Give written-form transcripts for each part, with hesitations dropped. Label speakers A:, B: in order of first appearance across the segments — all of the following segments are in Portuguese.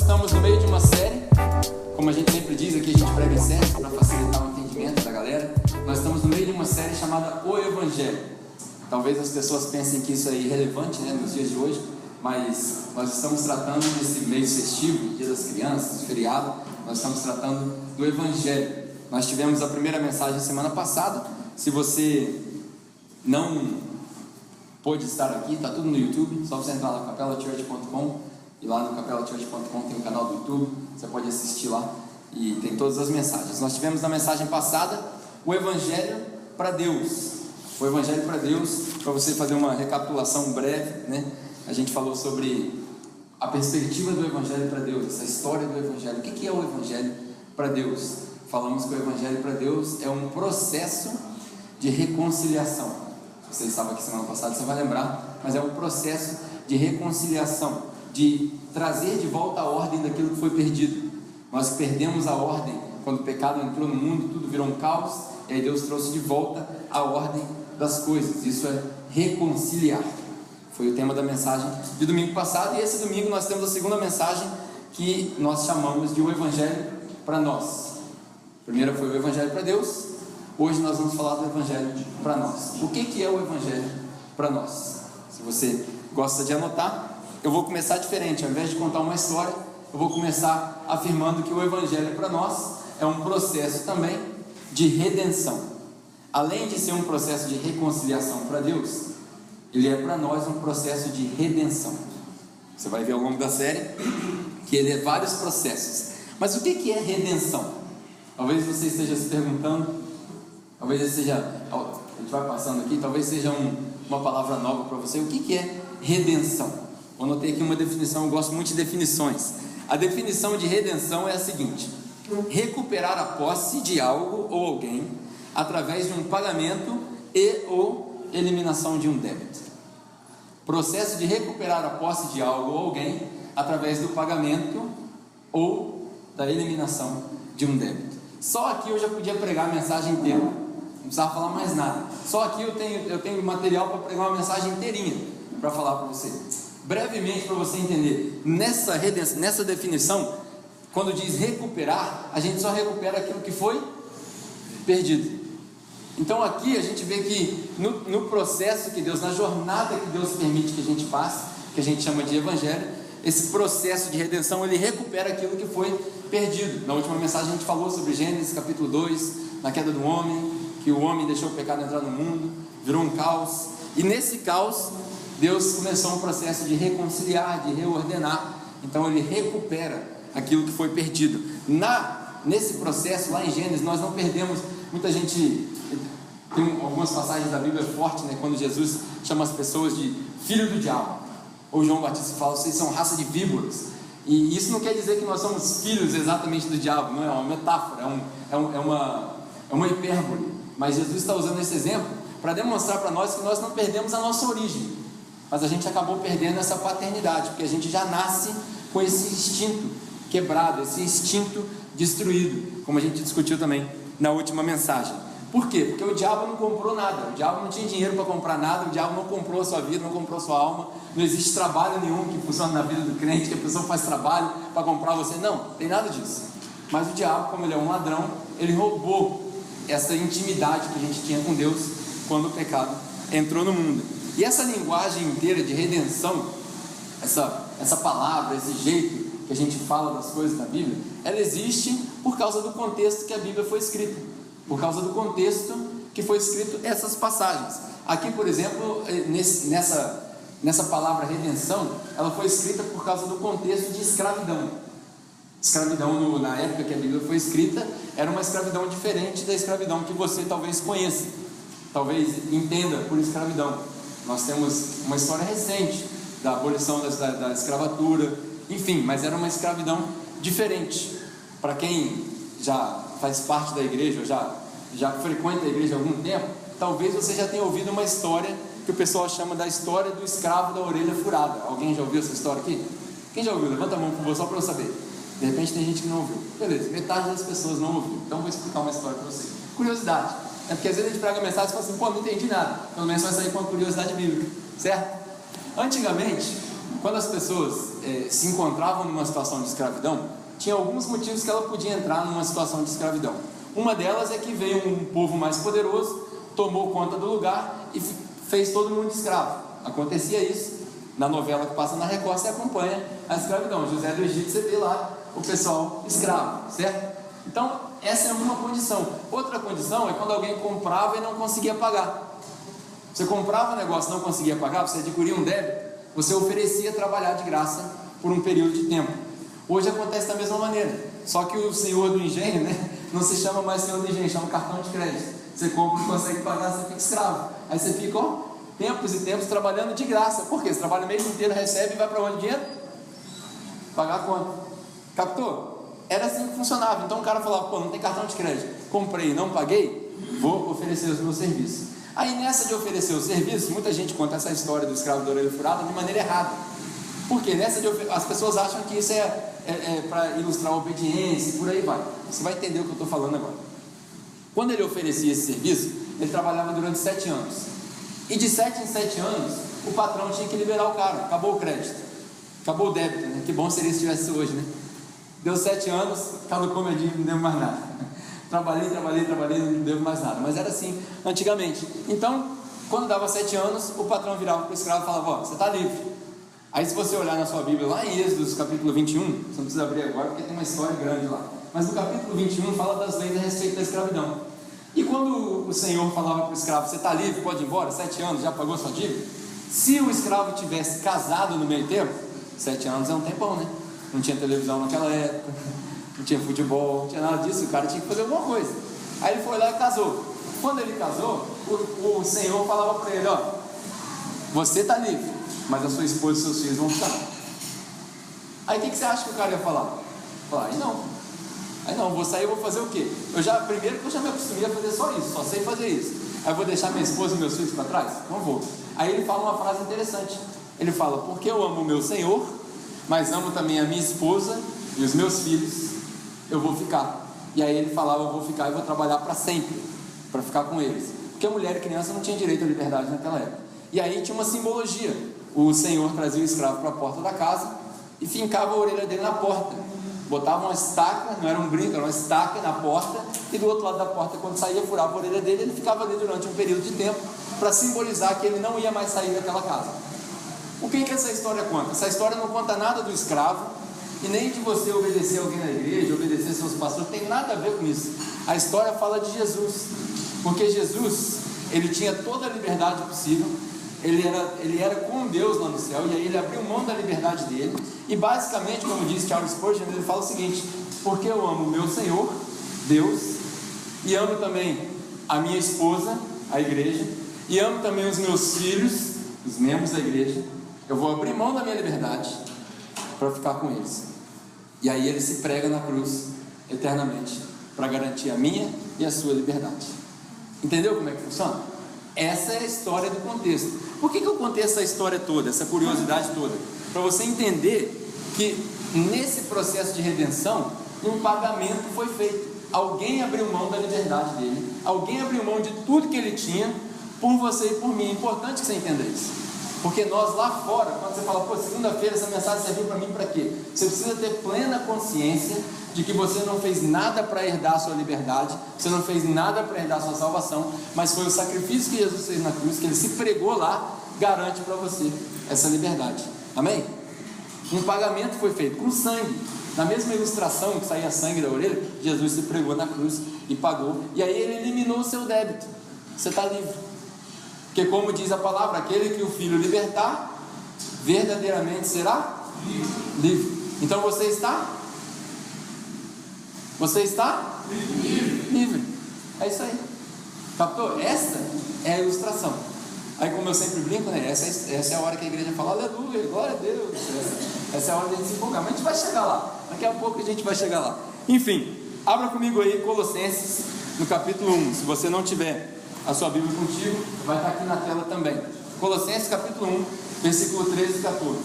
A: estamos no meio de uma série, como a gente sempre diz aqui, a gente prega em série para facilitar o entendimento da galera. Nós estamos no meio de uma série chamada O Evangelho. Talvez as pessoas pensem que isso é irrelevante, né, nos dias de hoje, mas nós estamos tratando nesse mês festivo, Dia das Crianças, feriado, nós estamos tratando do Evangelho. Nós tivemos a primeira mensagem semana passada. Se você não pôde estar aqui, está tudo no YouTube, só você entrar lá no capelachurch.com, e lá no capelachurch.com tem um canal do YouTube, você pode assistir lá e tem todas as mensagens. Nós tivemos na mensagem passada o Evangelho para Deus. O Evangelho para Deus, para você fazer uma recapitulação breve, né? A gente falou sobre a perspectiva do Evangelho para Deus, essa história do Evangelho. O que é o Evangelho para Deus? Falamos que o Evangelho para Deus é um processo de reconciliação. Se você estava aqui semana passada, você vai lembrar, mas é um processo de reconciliação, de trazer de volta a ordem daquilo que foi perdido. Nós perdemos a ordem quando o pecado entrou no mundo, tudo virou um caos, e aí Deus trouxe de volta a ordem das coisas. Isso é reconciliar. Foi o tema da mensagem de domingo passado, e esse domingo nós temos a segunda mensagem que nós chamamos de o Evangelho para nós. A primeira foi o Evangelho para Deus, hoje nós vamos falar do Evangelho para nós. O que é o Evangelho para nós? Se você gosta de anotar, eu vou começar diferente. Ao invés de contar uma história, eu vou começar afirmando que o Evangelho para nós é um processo também de redenção. Além de ser um processo de reconciliação para Deus, ele é para nós um processo de redenção. Você vai ver ao longo da série que ele é vários processos. Mas o que é redenção? Talvez você esteja se perguntando, talvez seja, a gente vai passando aqui, talvez seja uma palavra nova para você. O que é redenção? Eu anotei aqui uma definição, eu gosto muito de definições. A definição de redenção é a seguinte: recuperar a posse de algo ou alguém através de um pagamento e ou eliminação de um débito. Processo de recuperar a posse de algo ou alguém através do pagamento ou da eliminação de um débito. Só aqui eu já podia pregar a mensagem inteira, não precisava falar mais nada. Só aqui eu tenho material para pregar uma mensagem inteirinha para falar para você. Brevemente, para você entender, nessa definição, quando diz recuperar, a gente só recupera aquilo que foi perdido. Então aqui a gente vê que no processo que Deus, na jornada que Deus permite que a gente passe, que a gente chama de Evangelho, esse processo de redenção, ele recupera aquilo que foi perdido. Na última mensagem a gente falou sobre Gênesis capítulo 2, na queda do homem, que o homem deixou o pecado entrar no mundo, virou um caos, e nesse caos Deus começou um processo de reconciliar, de reordenar. Então ele recupera aquilo que foi perdido. Nesse processo, lá em Gênesis, nós não perdemos. Muita gente tem algumas passagens da Bíblia fortes, né, quando Jesus chama as pessoas de filho do diabo, ou João Batista fala, vocês são raça de víboras. E isso não quer dizer que nós somos filhos exatamente do diabo, não é uma metáfora, é uma hipérbole. Mas Jesus está usando esse exemplo para demonstrar para nós que nós não perdemos a nossa origem, mas a gente acabou perdendo essa paternidade, porque a gente já nasce com esse instinto quebrado, esse instinto destruído, como a gente discutiu também na última mensagem. Por quê? Porque o diabo não comprou nada, o diabo não tinha dinheiro para comprar nada, o diabo não comprou a sua vida, não comprou a sua alma, não existe trabalho nenhum que funcione na vida do crente, que a pessoa faz trabalho para comprar você, não tem nada disso. Mas o diabo, como ele é um ladrão, ele roubou essa intimidade que a gente tinha com Deus quando o pecado entrou no mundo. E essa linguagem inteira de redenção, essa palavra, esse jeito que a gente fala das coisas da Bíblia, ela existe por causa do contexto que a Bíblia foi escrita, por causa do contexto que foi escrito essas passagens. Aqui, por exemplo, nessa palavra redenção, ela foi escrita por causa do contexto de escravidão. Escravidão, na época que a Bíblia foi escrita, era uma escravidão diferente da escravidão que você talvez conheça, talvez entenda por escravidão. Nós temos uma história recente da abolição da escravatura, enfim, mas era uma escravidão diferente. Para quem já faz parte da igreja, ou já frequenta a igreja há algum tempo, talvez você já tenha ouvido uma história que o pessoal chama da história do escravo da orelha furada. Alguém já ouviu essa história aqui? Quem já ouviu? Levanta a mão, por favor, só para eu saber. De repente tem gente que não ouviu. Beleza, metade das pessoas não ouviu. Então vou explicar uma história para vocês. Curiosidade. É porque às vezes a gente prega a mensagem e fala assim, pô, não entendi nada. Pelo menos vai sair com uma curiosidade bíblica, certo? Antigamente, quando as pessoas se encontravam numa situação de escravidão, tinha alguns motivos que ela podia entrar numa situação de escravidão. Uma delas é que veio um povo mais poderoso, tomou conta do lugar e fez todo mundo escravo. Acontecia isso. Na novela que passa na Record, você acompanha a escravidão. José do Egito, você vê lá o pessoal escravo, certo? Então, essa é uma condição. Outra condição é quando alguém comprava e não conseguia pagar. Você comprava um negócio e não conseguia pagar, você adquiria um débito, você oferecia trabalhar de graça por um período de tempo. Hoje acontece da mesma maneira, só que o senhor do engenho, né, não se chama mais senhor do engenho, chama cartão de crédito. Você compra e não consegue pagar, você fica escravo. Aí você fica, tempos e tempos trabalhando de graça. Por quê? Você trabalha o mês inteiro, recebe e vai para onde? Dinheiro? Pagar a conta. Captou? Era assim que funcionava. Então o cara falava, não tem cartão de crédito, comprei e não paguei, vou oferecer os meus serviços. Aí nessa de oferecer os serviços, muita gente conta essa história do escravo da orelha furada de maneira errada. Por quê? As pessoas acham que isso é para ilustrar a obediência e por aí vai. Você vai entender o que eu estou falando agora. Quando ele oferecia esse serviço, ele trabalhava durante 7 anos. E de 7 em 7 anos, o patrão tinha que liberar o cara. Acabou o crédito, acabou o débito, né? Que bom seria se tivesse hoje, né? Deu 7 anos, caducou meu dinheiro, não deu mais nada. Trabalhei, não deu mais nada. Mas era assim antigamente. Então, quando dava 7 anos, o patrão virava para o escravo e falava, você está livre. Aí se você olhar na sua Bíblia, lá em Êxodo, capítulo 21, você não precisa abrir agora, porque tem uma história grande lá. Mas no capítulo 21 fala das leis a respeito da escravidão. E quando o Senhor falava para o escravo, você está livre, pode ir embora, 7 anos, já pagou sua dívida? Se o escravo tivesse casado no meio tempo, 7 anos é um tempão, né? Não tinha televisão naquela época, não tinha futebol, não tinha nada disso, o cara tinha que fazer alguma coisa. Aí ele foi lá e casou. Quando ele casou, o Senhor falava para ele, você está livre, mas a sua esposa e seus filhos vão ficar. Aí o que você acha que o cara ia falar? Falar, aí não, vou sair, eu vou fazer o quê? Primeiro que eu já me acostumei a fazer só isso, só sei fazer isso. Aí eu vou deixar minha esposa e meus filhos para trás? Não vou. Aí ele fala uma frase interessante. Ele fala, porque eu amo o meu Senhor, mas amo também a minha esposa e os meus filhos, eu vou ficar. E aí ele falava, eu vou ficar e vou trabalhar para sempre, para ficar com eles. Porque a mulher e criança não tinha direito à liberdade naquela época. E aí tinha uma simbologia. O Senhor trazia o escravo para a porta da casa e fincava a orelha dele na porta. Botava uma estaca, não era um brinco, era uma estaca na porta, e do outro lado da porta, quando saía, furava a orelha dele, ele ficava ali durante um período de tempo, para simbolizar que ele não ia mais sair daquela casa. O que essa história conta? Essa história não conta nada do escravo, e nem de você obedecer alguém na igreja, obedecer seus pastores, não tem nada a ver com isso. A história fala de Jesus, porque Jesus, ele tinha toda a liberdade possível, ele era com Deus lá no céu, e aí ele abriu mão da liberdade dele, e basicamente, como diz Charles Spurgeon, ele fala o seguinte, porque eu amo o meu Senhor, Deus, e amo também a minha esposa, a igreja, e amo também os meus filhos, os membros da igreja, eu vou abrir mão da minha liberdade, para ficar com eles, e aí ele se prega na cruz, eternamente, para garantir a minha e a sua liberdade. Entendeu como é que funciona? Essa é a história do contexto. Por que eu contei essa história toda, essa curiosidade toda? Para você entender que nesse processo de redenção, um pagamento foi feito. Alguém abriu mão da liberdade dele, alguém abriu mão de tudo que ele tinha, por você e por mim. É importante que você entenda isso. Porque nós lá fora, quando você fala, segunda-feira essa mensagem serviu para mim para quê? Você precisa ter plena consciência de que você não fez nada para herdar a sua liberdade, você não fez nada para herdar a sua salvação, mas foi o sacrifício que Jesus fez na cruz, que ele se pregou lá, garante para você essa liberdade. Amém? Um pagamento foi feito com sangue. Na mesma ilustração que saía sangue da orelha, Jesus se pregou na cruz e pagou, e aí ele eliminou o seu débito. Você está livre. Porque como diz a palavra, aquele que o Filho libertar, verdadeiramente será livre. Então você está livre. É isso aí. Captou? Essa é a ilustração. Aí, como eu sempre brinco, né? Essa é a hora que a igreja fala, aleluia, glória a Deus. Essa é a hora de a gente se empolgar. Mas a gente vai chegar lá. Daqui a pouco a gente vai chegar lá. Enfim, abra comigo aí Colossenses, no capítulo 1. Se você não tiver a sua Bíblia contigo, vai estar aqui na tela também. Colossenses capítulo 1, versículo 13 e 14.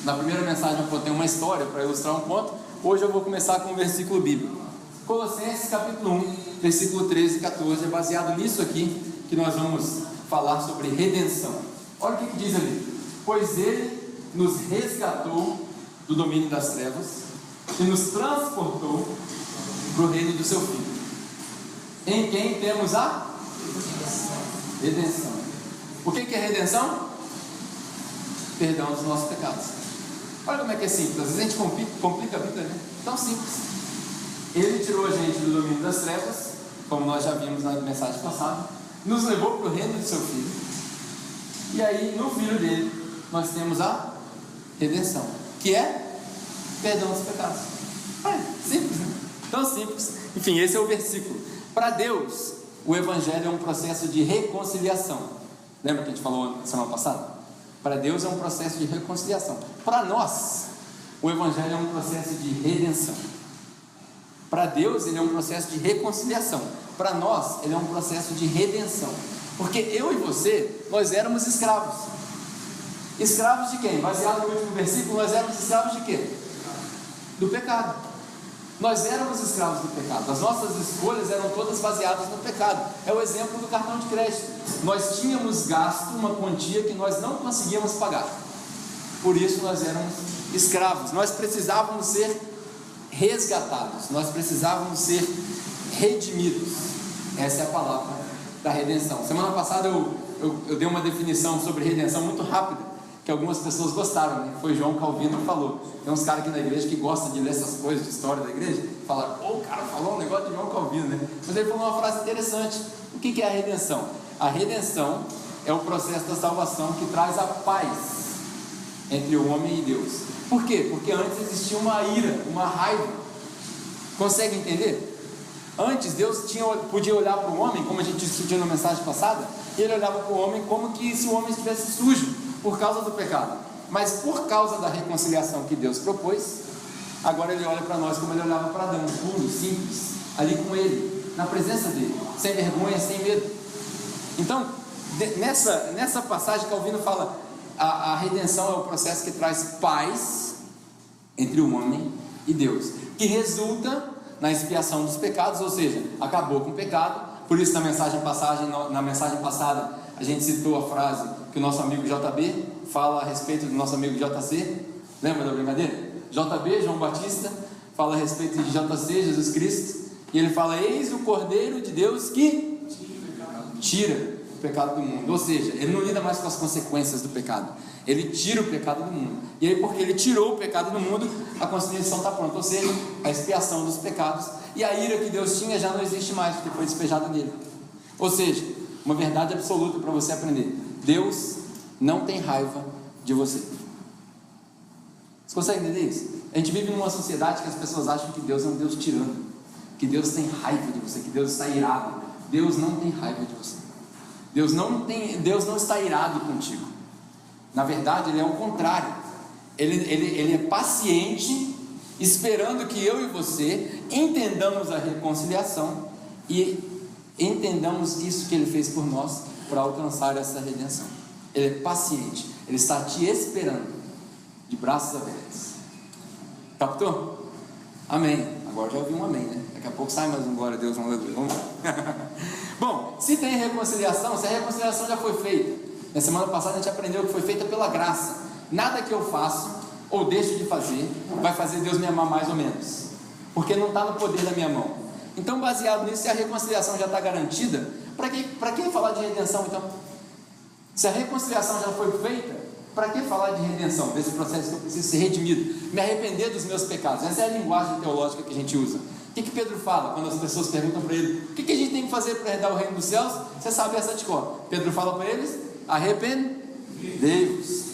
A: Na primeira mensagem eu contei uma história para ilustrar um ponto. Hoje eu vou começar com um versículo bíblico. Colossenses capítulo 1, versículo 13 e 14. É baseado nisso aqui que nós vamos falar sobre redenção. Olha o que diz ali. Pois ele nos resgatou do domínio das trevas e nos transportou para o reino do seu Filho, em quem temos a redenção. O que é redenção? Perdão dos nossos pecados. Olha como é que é simples. Às vezes a gente complica a vida, né? Tão simples. Ele tirou a gente do domínio das trevas, como nós já vimos na mensagem passada, nos levou para o reino do seu Filho, e aí no Filho dele nós temos a redenção, que é perdão dos pecados. Simples, né? Tão simples. Enfim, esse é o versículo. Para Deus, o Evangelho é um processo de reconciliação. Lembra que a gente falou semana passada? Para Deus é um processo de reconciliação. Para nós, o Evangelho é um processo de redenção. Para Deus, ele é um processo de reconciliação. Para nós, ele é um processo de redenção. Porque eu e você, nós éramos escravos. Escravos de quem? Baseado no último versículo, nós éramos escravos de quê? Do pecado. Nós éramos escravos do pecado. As nossas escolhas eram todas baseadas no pecado. É o exemplo do cartão de crédito. Nós tínhamos gasto uma quantia que nós não conseguíamos pagar. Por isso nós éramos escravos. Nós precisávamos ser resgatados. Nós precisávamos ser redimidos. Essa é a palavra da redenção. Semana passada eu dei uma definição sobre redenção muito rápida, que algumas pessoas gostaram, né? Foi João Calvino que falou. Tem uns caras aqui na igreja que gostam de ler essas coisas de história da igreja, falaram, o cara falou um negócio de João Calvino, né? Mas ele falou uma frase interessante. O que é a redenção? A redenção é o processo da salvação que traz a paz entre o homem e Deus. Por quê? Porque antes existia uma ira, uma raiva. Consegue entender? Antes Deus podia olhar para o homem, como a gente discutiu na mensagem passada, e ele olhava para o homem como que se o homem estivesse sujo por causa do pecado. Mas por causa da reconciliação que Deus propôs, agora ele olha para nós como ele olhava para Adão, puro, simples, ali com ele, na presença dele, sem vergonha, sem medo. Então, nessa passagem, Calvino fala, a redenção é o processo que traz paz entre o homem e Deus, que resulta na expiação dos pecados, ou seja, acabou com o pecado. Por isso na mensagem passada a gente citou a frase que o nosso amigo JB fala a respeito do nosso amigo JC. Lembra da brincadeira? JB, João Batista, fala a respeito de JC, Jesus Cristo, e ele fala, eis o Cordeiro de Deus que tira o pecado do mundo. Ou seja, ele não lida mais com as consequências do pecado, ele tira o pecado do mundo. E aí, porque ele tirou o pecado do mundo, a constituição está pronta, ou seja, a expiação dos pecados, e a ira que Deus tinha já não existe mais, porque foi despejada nele. Ou seja, uma verdade absoluta para você aprender: Deus não tem raiva de você. Você consegue entender isso? A gente vive numa sociedade que as pessoas acham que Deus é um Deus tirano, que Deus tem raiva de você, que Deus está irado. Deus não tem raiva de você. Deus não está irado contigo. Na verdade, Ele é o contrário. Ele é paciente, esperando que eu e você entendamos a reconciliação e entendamos isso que Ele fez por nós para alcançar essa redenção. Ele é paciente, Ele está te esperando de braços abertos. Captou? Amém. Agora já ouvi um amém, né? Daqui a pouco sai mais um glória a Deus, um aleluia. Vamos lá. Bom, se tem reconciliação, se a reconciliação já foi feita, na semana passada a gente aprendeu que foi feita pela graça. Nada que eu faço ou deixo de fazer vai fazer Deus me amar mais ou menos, porque não está no poder da minha mão. Então, baseado nisso, se a reconciliação já está garantida, para que falar de redenção então? Se a reconciliação já foi feita, para que falar de redenção? Desse processo que eu preciso ser redimido, me arrepender dos meus pecados. Essa é a linguagem teológica que a gente usa. O que Pedro fala quando as pessoas perguntam para ele: o que a gente tem que fazer para herdar o reino dos céus? Você sabe essa de cor. Pedro fala para eles: arrependei-vos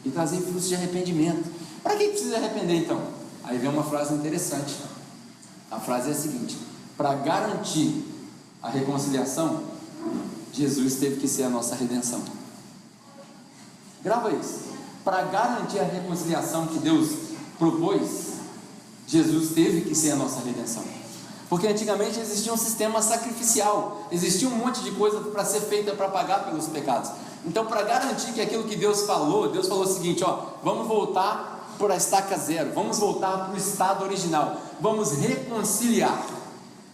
A: e trazei frutos de arrependimento. Para que precisa arrepender então? Aí vem uma frase interessante. A frase é a seguinte: para garantir a reconciliação, Jesus teve que ser a nossa redenção. Grava isso. Para garantir a reconciliação que Deus propôs, Jesus teve que ser a nossa redenção. Porque antigamente existia um sistema sacrificial, existia um monte de coisa para ser feita para pagar pelos pecados. Então, para garantir que aquilo que Deus falou o seguinte: vamos voltar para a estaca zero, vamos voltar para o estado original, vamos reconciliar.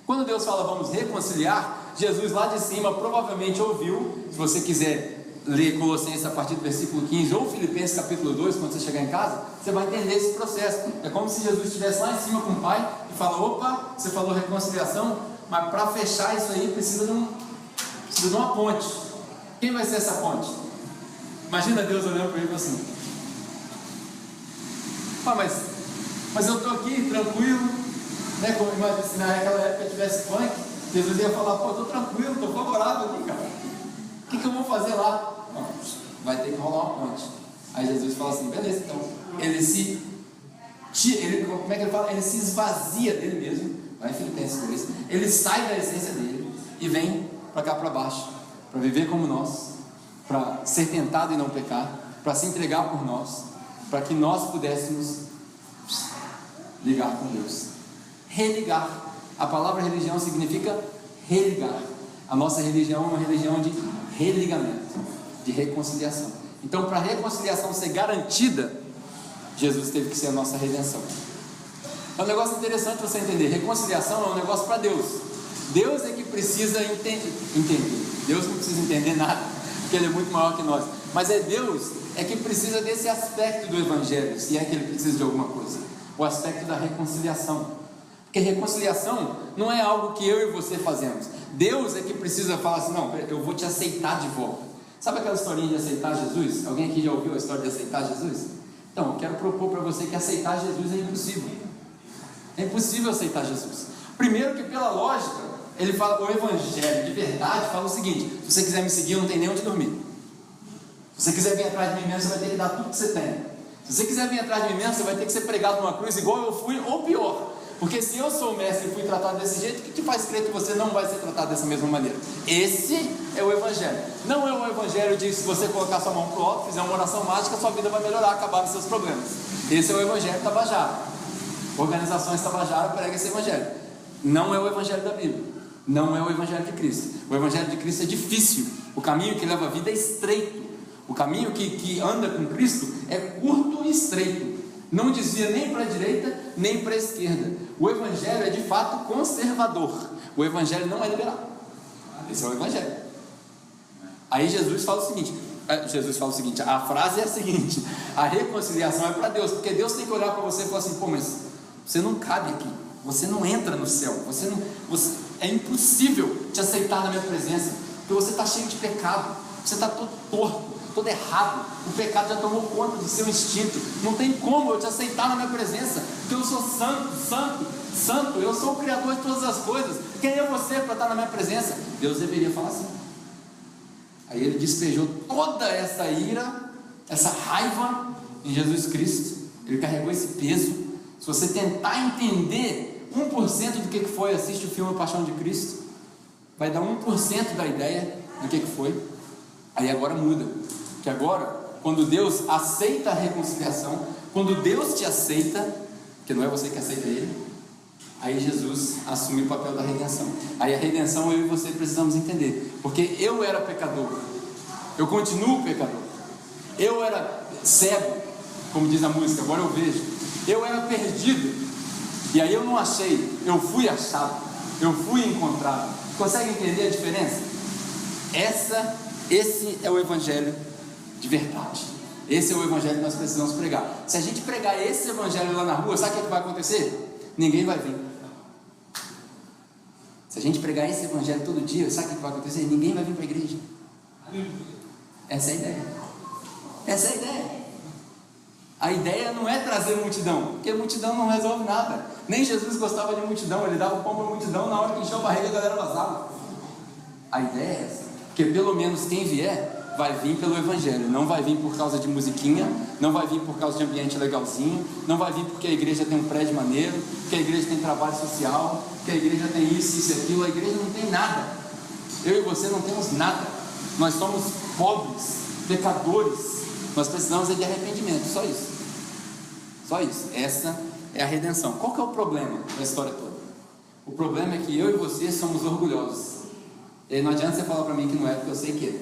A: Quando Deus fala vamos reconciliar, Jesus lá de cima provavelmente ouviu, se você quiser ler Colossenses a partir do versículo 15, ou Filipenses capítulo 2, quando você chegar em casa, você vai entender esse processo. É como se Jesus estivesse lá em cima com o Pai e fala: opa, você falou reconciliação, mas para fechar isso aí precisa de uma ponte. Quem vai ser essa ponte? Imagina Deus olhando para ele assim: mas eu estou aqui tranquilo, né? Como se naquela época tivesse funk, Jesus ia falar: pô, estou tranquilo, estou favorável aqui, cara. O que eu vou fazer lá? Não, vai ter que rolar uma ponte. Aí Jesus fala assim: beleza, então. Como é que ele fala? Ele se esvazia dele mesmo. Vai em Filipenses 2. Ele sai da essência dele e vem para cá para baixo, para viver como nós, para ser tentado e não pecar, para se entregar por nós, para que nós pudéssemos ligar com Deus. Religar. A palavra religião significa religar. A nossa religião é uma religião de religamento, de reconciliação. Então, para a reconciliação ser garantida, Jesus teve que ser a nossa redenção. É um negócio interessante você entender. Reconciliação é um negócio para Deus. Deus é que precisa entender. Deus não precisa entender nada, porque Ele é muito maior que nós. Mas Deus é que precisa desse aspecto do Evangelho, se é que Ele precisa de alguma coisa. O aspecto da reconciliação. Porque reconciliação não é algo que eu e você fazemos. Deus é que precisa falar assim: não, eu vou te aceitar de volta. Sabe aquela historinha de aceitar Jesus? Alguém aqui já ouviu a história de aceitar Jesus? Então, eu quero propor para você que aceitar Jesus é impossível. É impossível aceitar Jesus. Primeiro que pela lógica, ele fala, o Evangelho de verdade fala o seguinte: se você quiser me seguir, não tem nem onde dormir. Se você quiser vir atrás de mim mesmo, você vai ter que dar tudo que você tem. Se você quiser vir atrás de mim mesmo, você vai ter que ser pregado numa cruz igual eu fui, ou pior. Porque se eu sou o mestre e fui tratado desse jeito, o que te faz crer que você não vai ser tratado dessa mesma maneira? Esse é o Evangelho. Não é o Evangelho de se você colocar sua mão para o alto, fizer uma oração mágica, sua vida vai melhorar, acabar os seus problemas. Esse é o Evangelho Tabajara. Organizações Tabajara pregam esse Evangelho. Não é o Evangelho da Bíblia. Não é o Evangelho de Cristo. O Evangelho de Cristo é difícil. O caminho que leva à vida é estreito. O caminho que anda com Cristo é curto e estreito. Não desvia nem para a direita, nem para a esquerda. O Evangelho é de fato conservador. O Evangelho não é liberal. Esse é o Evangelho. Aí Jesus fala o seguinte, a frase é a seguinte: a reconciliação é para Deus, porque Deus tem que olhar para você e falar assim: pô, mas você não cabe aqui, você não entra no céu, é impossível te aceitar na minha presença, porque você está cheio de pecado, você está todo torto, todo errado, o pecado já tomou conta do seu instinto, não tem como eu te aceitar na minha presença, porque eu sou santo, eu sou o Criador de todas as coisas. Quem é você para estar na minha presença? Deus deveria falar assim. Aí ele despejou toda essa ira, essa raiva em Jesus Cristo. Ele carregou esse peso. Se você tentar entender 1% do que foi, assiste o filme Paixão de Cristo, vai dar 1% da ideia do que foi. Aí agora muda, que agora, quando Deus aceita a reconciliação, quando Deus te aceita, que não é você que aceita Ele, aí Jesus assume o papel da redenção. Aí a redenção eu e você precisamos entender, porque eu era pecador, eu continuo pecador, eu era cego, como diz a música, agora eu vejo, eu era perdido, e aí eu não achei, eu fui achado, eu fui encontrado. Consegue entender a diferença? Esse é o Evangelho de verdade. Esse é o Evangelho que nós precisamos pregar. Se a gente pregar esse Evangelho lá na rua, sabe o que vai acontecer? Ninguém vai vir. Se a gente pregar esse Evangelho todo dia, sabe o que vai acontecer? Ninguém vai vir para a igreja. Essa é a ideia. Essa é a ideia. A ideia não é trazer multidão, porque multidão não resolve nada. Nem Jesus gostava de multidão, ele dava pão para multidão, na hora que encheu a barriga a galera vazava. A ideia é essa, porque pelo menos quem vier vai vir pelo Evangelho, não vai vir por causa de musiquinha, não vai vir por causa de ambiente legalzinho, não vai vir porque a igreja tem um prédio maneiro, porque a igreja tem trabalho social, porque a igreja tem isso e aquilo. A igreja não tem nada. Eu e você não temos nada. Nós somos pobres, pecadores. Nós precisamos de arrependimento, só isso. Só isso. Essa é a redenção. Qual que é o problema da história toda? O problema é que eu e você somos orgulhosos. E aí não adianta você falar para mim que não é, porque eu sei que é.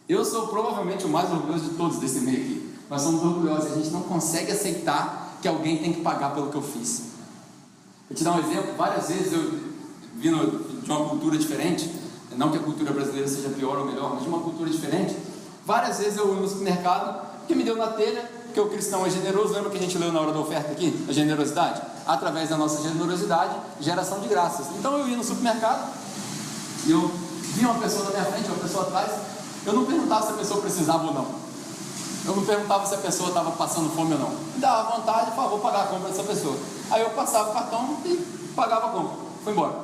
A: Eu sou provavelmente o mais orgulhoso de todos desse meio aqui. Nós somos orgulhosos, a gente não consegue aceitar que alguém tem que pagar pelo que eu fiz. Vou te dar um exemplo. Várias vezes eu vindo de uma cultura diferente, não que a cultura brasileira seja pior ou melhor, mas de uma cultura diferente, Várias vezes eu ia no supermercado, que me deu na telha, que o cristão é generoso. Lembra que a gente leu na hora da oferta aqui? A generosidade? Através da nossa generosidade, geração de graças. Então eu ia no supermercado, e eu via uma pessoa na minha frente, uma pessoa atrás, eu não perguntava se a pessoa precisava ou não. Eu não perguntava se a pessoa estava passando fome ou não. Me dava vontade e falava, vou pagar a compra dessa pessoa. Aí eu passava o cartão e pagava a compra. Fui embora.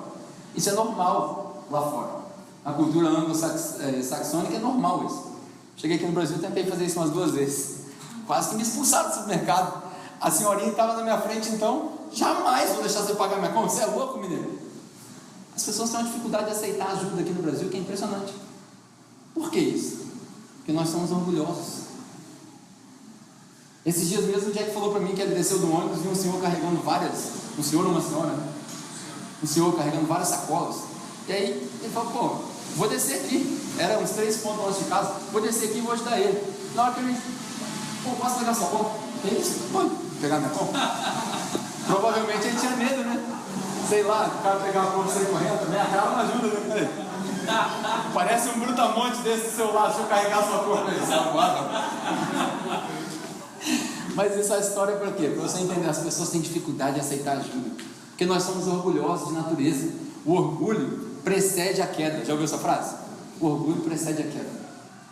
A: Isso é normal lá fora. A cultura anglo-saxônica é normal isso. Cheguei aqui no Brasil e tentei fazer isso umas 2 vezes. Quase que me expulsaram do supermercado. A senhorinha estava na minha frente, então jamais vou deixar você pagar minha conta. Você é louco, mineiro? As pessoas têm uma dificuldade de aceitar ajuda aqui no Brasil, que é impressionante. Por que isso? Porque nós somos orgulhosos. Esses dias mesmo o Jack falou para mim que ele desceu do ônibus e viu um senhor carregando um senhor ou uma senhora, né? Um senhor carregando várias sacolas. E aí ele falou, pô, vou descer aqui. Era uns 3 pontos longe de casa. Vou descer aqui e vou ajudar ele. Na hora que ele, pô, posso pegar sua conta? Ele disse, pode pegar minha conta? Provavelmente ele tinha medo, né? Sei lá, o cara pegar a conta e sair correndo, minha cara não ajuda, né? Parece um brutamonte desse do seu lado, se eu carregar sua conta, ele sai voado. Mas essa história é para quê? Para você entender, as pessoas têm dificuldade de aceitar ajuda, porque nós somos orgulhosos de natureza. O orgulho precede a queda. Já ouviu essa frase? O orgulho precede a queda.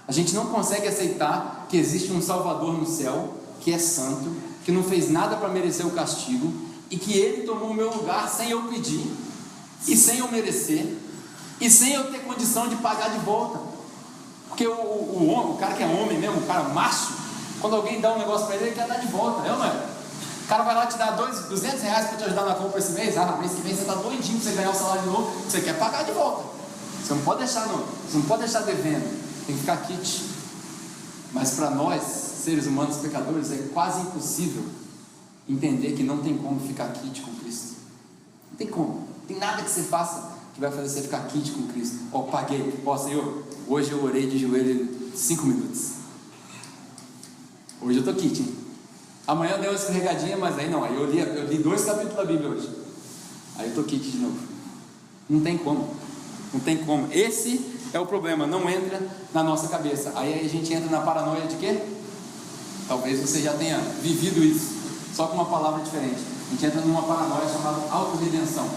A: A gente não consegue aceitar que existe um Salvador no céu, que é santo, que não fez nada para merecer o castigo, e que Ele tomou o meu lugar sem eu pedir, e sem eu merecer, e sem eu ter condição de pagar de volta. Porque o cara que é homem mesmo, o cara macho, quando alguém dá um negócio para ele, ele quer dar de volta, é ou não é? O cara vai lá te dar R$200 para te ajudar na compra esse mês. Mês que vem você está doidinho para você ganhar o salário de novo, você quer pagar de volta. Você não pode deixar devendo, tem que ficar kit. Mas para nós, seres humanos pecadores, é quase impossível entender que não tem como ficar kit com Cristo. Não tem como, não tem nada que você faça que vai fazer você ficar kit com Cristo. Paguei, Senhor, hoje eu orei de joelho 5 minutos. Hoje eu estou kit, hein? Amanhã eu dei uma escorregadinha, mas aí não, eu li 2 capítulos da Bíblia hoje. Aí eu estou kit de novo. Não tem como. Esse é o problema, não entra na nossa cabeça. Aí a gente entra na paranoia de quê? Talvez você já tenha vivido isso, só com uma palavra diferente. A gente entra numa paranoia chamada autorredenção.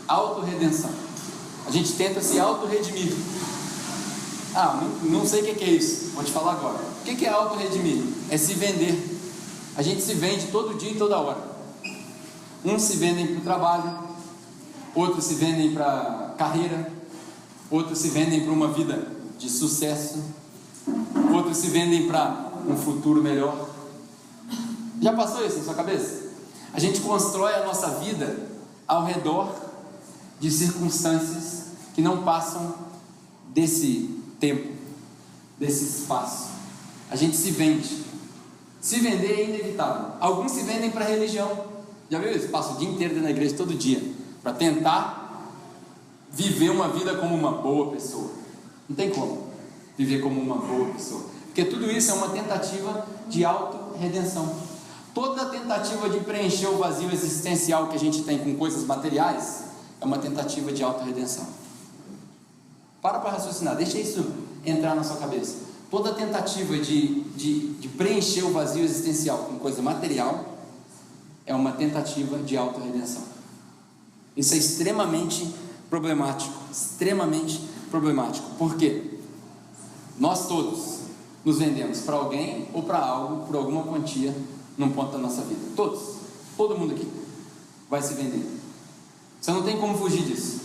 A: Autorredenção. A gente tenta se autorredimir. Não sei o que é isso, vou te falar agora. O que é autorredimir? É se vender. A gente se vende todo dia e toda hora. Uns se vendem para o trabalho, outros se vendem para carreira, outros se vendem para uma vida de sucesso, outros se vendem para um futuro melhor. Já passou isso na sua cabeça? A gente constrói a nossa vida ao redor de circunstâncias que não passam desse tempo, desse espaço. A gente se vende. Se vender é inevitável. Alguns se vendem para a religião. Já viu isso? Passa o dia inteiro dentro da igreja todo dia para tentar viver uma vida como uma boa pessoa. Não tem como viver como uma boa pessoa, porque tudo isso é uma tentativa de autorredenção. Toda tentativa de preencher o vazio existencial que a gente tem com coisas materiais é uma tentativa de autorredenção. Para raciocinar, deixa isso entrar na sua cabeça. Toda tentativa de preencher o vazio existencial com coisa material é uma tentativa de autorredenção. Isso é extremamente problemático. Por quê? Nós todos nos vendemos para alguém ou para algo por alguma quantia num ponto da nossa vida. Todo mundo aqui vai se vender. Você não tem como fugir disso.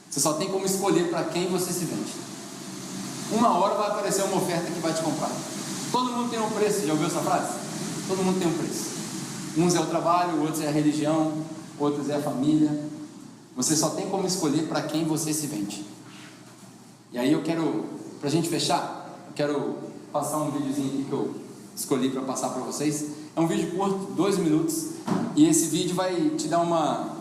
A: Você só tem como escolher para quem você se vende. Uma hora vai aparecer uma oferta que vai te comprar. Todo mundo tem um preço, já ouviu essa frase? Todo mundo tem um preço. Uns é o trabalho, outros é a religião, outros é a família. Você só tem como escolher para quem você se vende. E aí para a gente fechar, eu quero passar um videozinho aqui que eu escolhi para passar para vocês. É um vídeo curto, 2 minutos, e esse vídeo vai te dar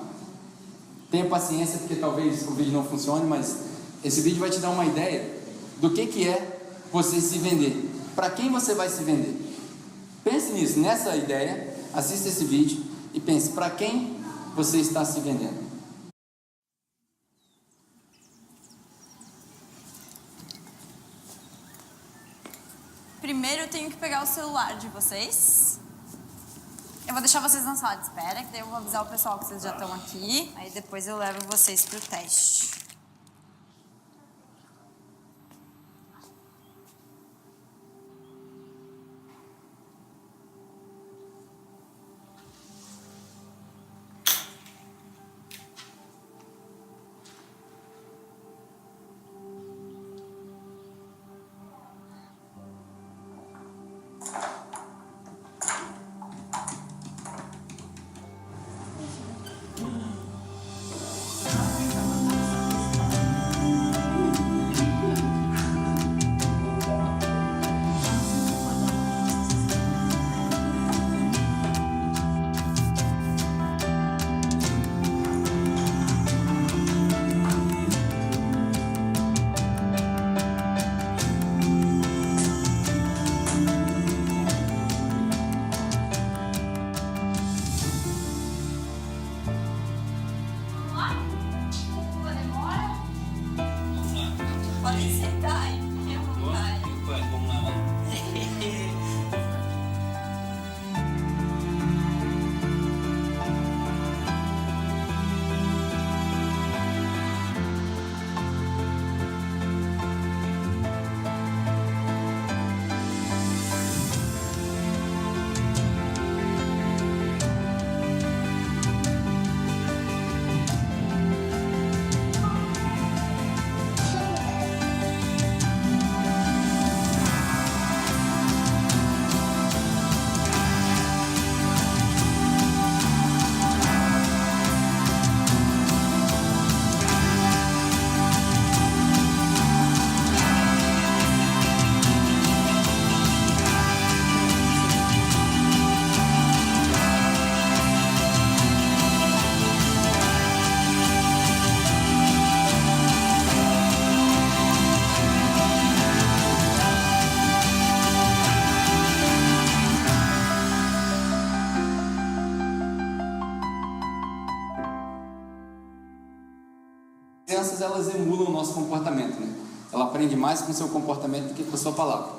A: tenha paciência, porque talvez o vídeo não funcione, mas esse vídeo vai te dar uma ideia do que é você se vender. Para quem você vai se vender? Pense nisso, nessa ideia, assista esse vídeo e pense, para quem você está se vendendo?
B: Primeiro eu tenho que pegar o celular de vocês. Eu vou deixar vocês na sala de espera, que daí eu vou avisar o pessoal que vocês já estão aqui. Aí depois eu levo vocês pro teste. Podem sentar aí, fiquem à vontade.
C: Vamos lá.
A: Crianças, elas emulam o nosso comportamento, né? Ela aprende mais com o seu comportamento do que com a sua palavra.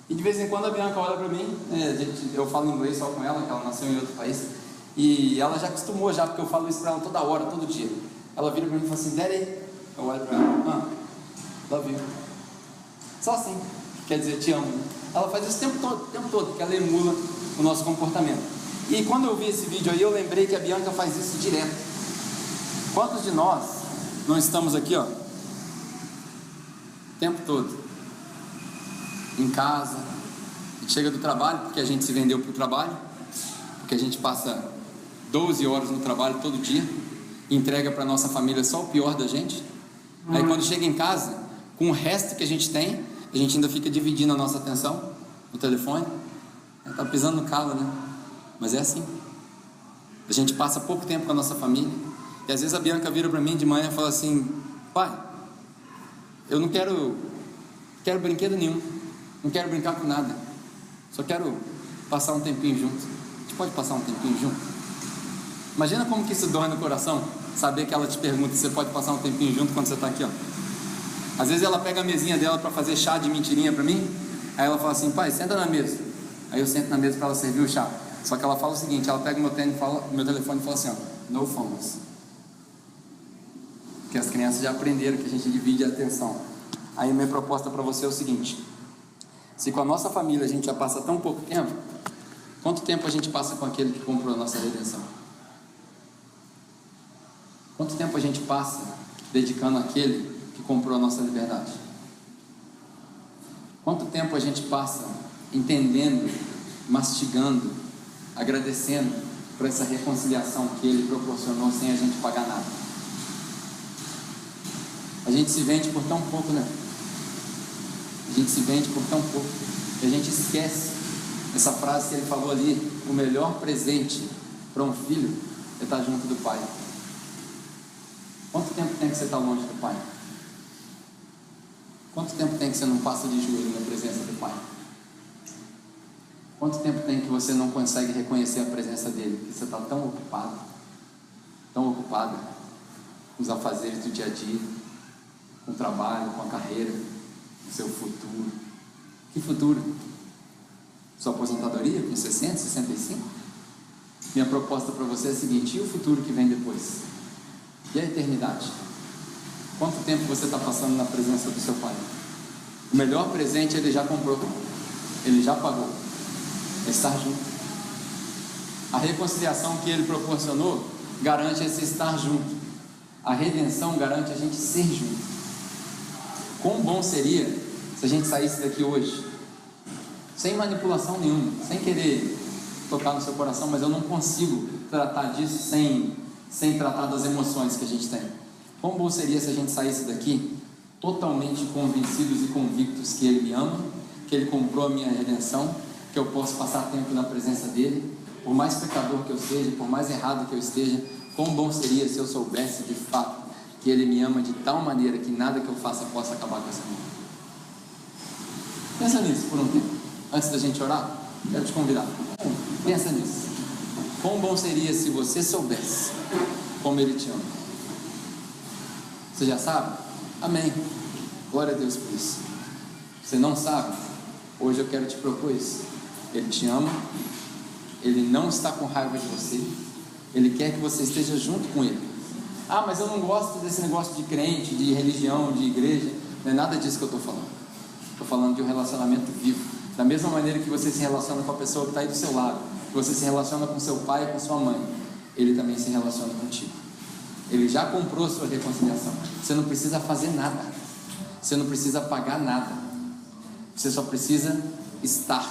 A: E de vez em quando a Bianca olha para mim, né, eu falo inglês só com ela, que ela nasceu em outro país, e ela já acostumou já, porque eu falo isso para ela toda hora, todo dia. Ela vira para mim e fala assim: Daddy, eu olho para ela, love you. Só assim, quer dizer, te amo. Né? Ela faz isso o tempo todo, que ela emula o nosso comportamento. E quando eu vi esse vídeo aí, eu lembrei que a Bianca faz isso direto. Quantos de nós não estamos aqui, ó, o tempo todo, em casa, a gente chega do trabalho, porque a gente se vendeu para o trabalho, porque a gente passa 12 horas no trabalho todo dia, e entrega para a nossa família só o pior da gente. Aí quando chega em casa, com o resto que a gente tem, a gente ainda fica dividindo a nossa atenção no telefone. Tá pisando no calo, né? Mas é assim. A gente passa pouco tempo com a nossa família. E às vezes a Bianca vira para mim de manhã e fala assim: pai, eu não quero brinquedo nenhum, não quero brincar com nada, só quero passar um tempinho junto. A gente pode passar um tempinho junto? Imagina como que isso dói no coração, saber que ela te pergunta se você pode passar um tempinho junto quando você está aqui, ó. Às vezes ela pega a mesinha dela para fazer chá de mentirinha para mim, aí ela fala assim: pai, senta na mesa. Aí eu sento na mesa para ela servir o chá. Só que ela fala o seguinte: ela pega o meu telefone e fala assim, ó, no phones. Porque as crianças já aprenderam que a gente divide a atenção. Aí minha proposta para você é o seguinte: se com a nossa família a gente já passa tão pouco tempo, quanto tempo a gente passa com aquele que comprou a nossa redenção? Quanto tempo a gente passa dedicando àquele que comprou a nossa liberdade? Quanto tempo a gente passa entendendo, mastigando, agradecendo por essa reconciliação que ele proporcionou sem a gente pagar nada? A gente se vende por tão pouco, né? A gente se vende por tão pouco. E a gente esquece essa frase que ele falou ali: o melhor presente para um filho é estar junto do pai. Quanto tempo tem que você estar longe do pai? Quanto tempo tem que você não passa de joelho na presença do pai? Quanto tempo tem que você não consegue reconhecer a presença dele? Porque você está tão ocupado, tão ocupada com os afazeres do dia a dia, com o trabalho, com a carreira, com o seu futuro, Que futuro? Sua aposentadoria com 60, 65? Minha proposta para você é a seguinte: e o futuro que vem depois? E a eternidade? Quanto tempo você está passando na presença do seu Pai? O melhor presente Ele já comprou, Ele já pagou, é estar junto. A reconciliação que Ele proporcionou garante esse estar junto. A redenção garante a gente ser junto. Quão bom seria se a gente saísse daqui hoje sem manipulação nenhuma, sem querer tocar no seu coração, mas eu não consigo tratar disso sem tratar das emoções que a gente tem. Quão bom seria se a gente saísse daqui totalmente convencidos e convictos que Ele me ama, que Ele comprou a minha redenção, que eu posso passar tempo na presença dEle, por mais pecador que eu seja, por mais errado que eu esteja. Quão bom seria se eu soubesse de fato que Ele me ama de tal maneira que nada que eu faça possa acabar com essa vida. Pensa nisso por um tempo, antes da gente orar. Quero te convidar, pensa nisso. Quão bom seria se você soubesse como Ele te ama. Você já sabe? Amém, glória a Deus por isso. Você não sabe? Hoje eu quero te propor isso. Ele te ama, Ele não está com raiva de você, Ele quer que você esteja junto com Ele. Ah, mas eu não gosto desse negócio de crente, de religião, de igreja. Não é nada disso que eu estou falando. Estou falando de um relacionamento vivo. Da mesma maneira que você se relaciona com a pessoa que está aí do seu lado, que você se relaciona com seu pai e com sua mãe, Ele também se relaciona contigo. Ele já comprou sua reconciliação. Você não precisa fazer nada, você não precisa pagar nada, você só precisa estar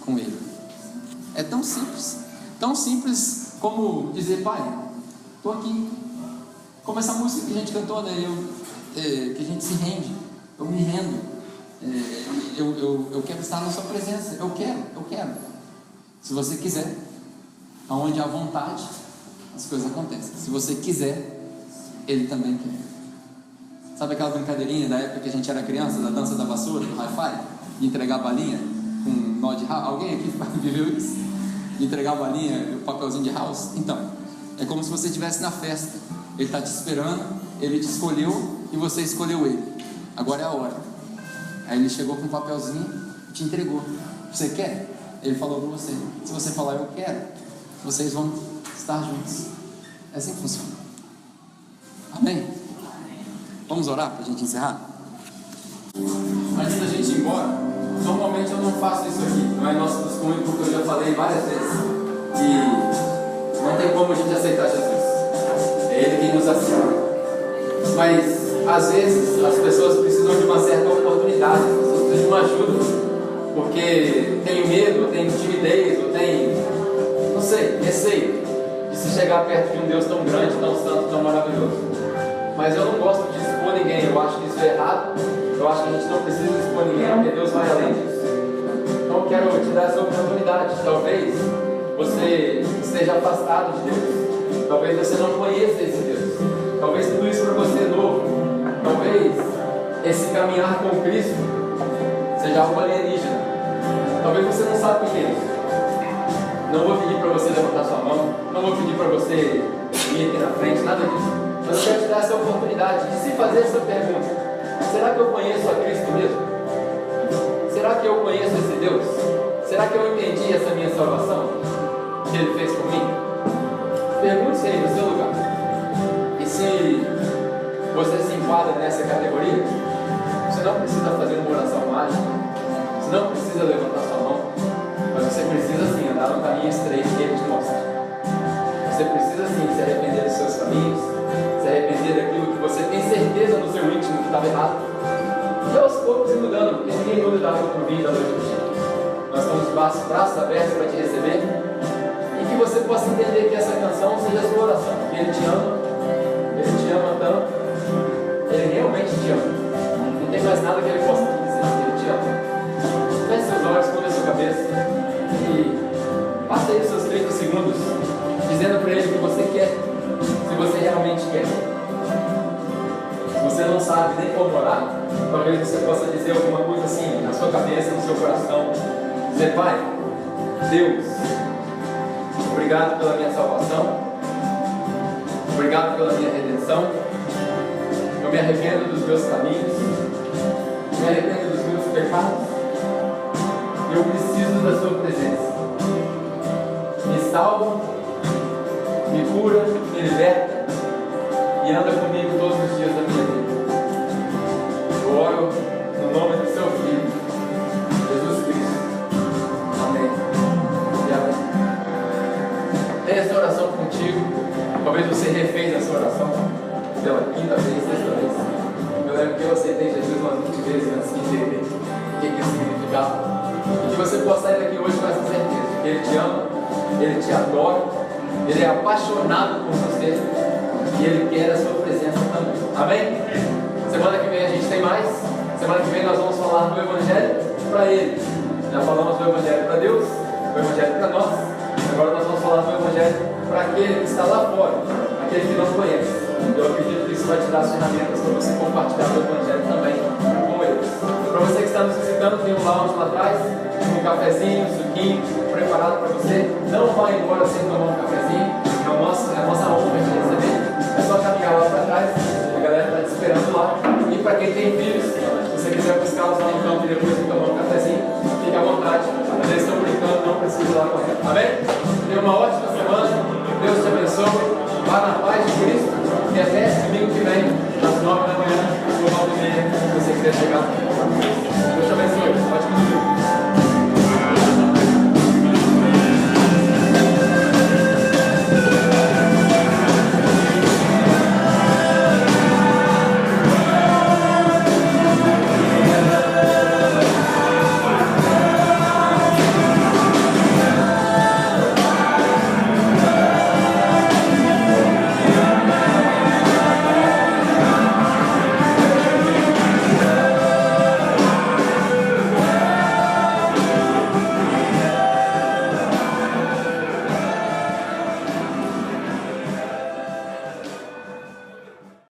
A: com Ele. É tão simples como dizer: Pai, estou aqui. Como essa música que a gente cantou, né? Que a gente se rende. Eu me rendo. Eu quero estar na sua presença. Eu quero. Se você quiser, aonde há vontade, as coisas acontecem. Se você quiser, Ele também quer. Sabe aquela brincadeirinha da época que a gente era criança, da dança da vassoura, do hi-fi, de entregar a balinha com um nó de house? Alguém aqui viveu isso? De entregar a balinha, o papelzinho de house? Então, é como se você estivesse na festa. Ele está te esperando, Ele te escolheu e você escolheu Ele. Agora é a hora. Aí Ele chegou com um papelzinho e te entregou. Você quer? Ele falou para você. Se você falar eu quero, vocês vão estar juntos. É assim que funciona. Amém? Vamos orar para a gente encerrar? Antes da gente ir embora, normalmente eu não faço isso aqui, não é nosso costume, porque eu já falei várias vezes que não tem como a gente aceitar Jesus. É Ele quem nos aceita. Mas às vezes as pessoas precisam de uma certa oportunidade, as pessoas precisam de uma ajuda, porque tem medo, tem timidez, ou tem, não sei, receio de se chegar perto de um Deus tão grande, tão santo, tão maravilhoso. Mas eu não gosto de expor ninguém, eu acho que isso é errado. Eu acho que a gente não precisa expor ninguém, porque Deus vai além disso. Então eu quero te dar essa oportunidade. Talvez você esteja afastado de Deus, talvez você não conheça esse Deus, talvez tudo isso para você é novo, talvez esse caminhar com Cristo seja algo alienígena, talvez você não sabe o que é isso. Não vou pedir para você levantar sua mão, não vou pedir para você vir aqui na frente, nada disso, mas eu quero te dar essa oportunidade de se fazer essa pergunta: será que eu conheço a Cristo mesmo? Será que eu conheço esse Deus? Será que eu entendi essa minha salvação que Ele fez por mim? Pergunte-se aí no seu lugar. E se você se enquadra nessa categoria, você não precisa fazer uma oração mágica, você não precisa levantar sua mão, mas você precisa sim andar no caminho estreito que Ele te mostra. Você precisa sim se arrepender dos seus caminhos, se arrepender daquilo que você tem certeza no seu íntimo que estava errado, e aos poucos ir mudando, porque ninguém muda da água para o vinho da noite para o dia. Nós estamos de braços abertos para te receber, e que você possa entender que essa canção seja a sua oração, que Ele te ama tanto, Ele realmente te ama. Não tem mais nada que Ele possa te dizer, Ele te ama. Feche seus olhos, cubra a sua cabeça e passa aí os seus 30 segundos dizendo para Ele o que você quer, se você realmente quer. Se você não sabe nem como orar, talvez você possa dizer alguma coisa assim na sua cabeça, no seu coração. Dizer: Pai, Deus, obrigado pela minha salvação, obrigado pela minha redenção. Eu me arrependo dos meus caminhos, me arrependo dos meus pecados, me cura, me liberta e anda comigo todos os dias da minha vida. Eu oro no nome do seu Filho, Jesus Cristo. Amém. E amém. Tem essa oração contigo. Talvez você refez essa oração pela quinta vez, sexta vez. Eu lembro que eu aceitei Jesus umas 20 vezes antes de entender o que isso significava. E que você possa sair daqui hoje com essa certeza que Ele te ama, Ele te adora, Ele é apaixonado por você e Ele quer a sua presença também. Amém? Semana que vem a gente tem mais. Semana que vem nós vamos falar do Evangelho para Ele. Já falamos do Evangelho para Deus, do Evangelho para nós. Agora nós vamos falar do Evangelho para aquele que está lá fora, aquele que não conhece. Eu acredito que isso vai te dar as ferramentas para você compartilhar o Evangelho também com eles. Para você que está nos visitando, tem um lounge lá atrás, um cafezinho, um suquinho preparado para você. Não vai embora sem tomar um cafezinho. É a nossa honra de receber. É só caminhar lá para trás, a galera está te esperando lá. E para quem tem filhos, se você quiser buscá-los lá no campo e depois